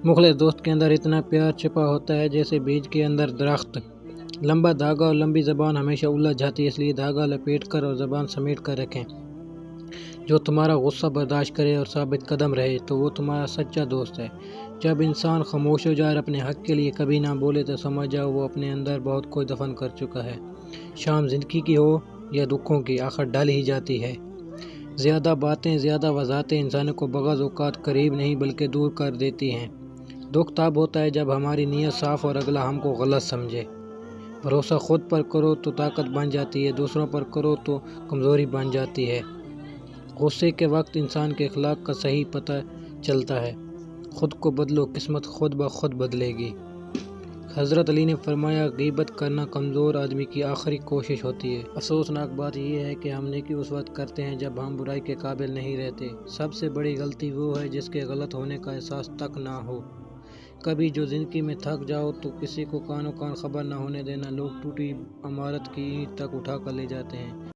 मुखलिस दोस्त के अंदर इतना प्यार छिपा होता है जैसे बीज के अंदर दरख्त। लंबा धागा और लंबी ज़बान हमेशा उलझ जाती है, इसलिए धागा लपेट कर और ज़बान समेट कर रखें। जो तुम्हारा गुस्सा बर्दाश्त करे और साबित कदम रहे तो वो तुम्हारा सच्चा दोस्त है। जब इंसान खामोश हो जाए और अपने हक के लिए कभी ना बोले तो समझ जाओ वो अपने अंदर बहुत कोई दफन कर चुका है। शाम जिंदगी की हो या दुखों की, आखिर डल ही जाती है। ज़्यादा बातें, ज़्यादा वजाहतें इंसानों को बग़ज़ औक़ात करीब नहीं बल्कि दूर कर देती हैं। दुख तब होता है जब हमारी नीयत साफ़ और अगला हमको गलत समझे। भरोसा खुद पर करो तो ताकत बन जाती है, दूसरों पर करो तो कमज़ोरी बन जाती है। गुस्से के वक्त इंसान के अखलाक का सही पता चलता है। खुद को बदलो, किस्मत खुद ब खुद बदलेगी। हज़रत अली ने फरमाया, गीबत करना कमज़ोर आदमी की आखिरी कोशिश होती है। अफसोसनाक बात यह है कि हम नेकी उस वक्त करते हैं जब हम बुराई के काबिल नहीं रहते। सबसे बड़ी गलती वो है जिसके गलत होने का एहसास तक ना हो। कभी जो ज़िंदगी में थक जाओ तो किसी को कानो कान खबर ना होने देना। लोग टूटी इमारत की ईंट तक उठा कर ले जाते हैं।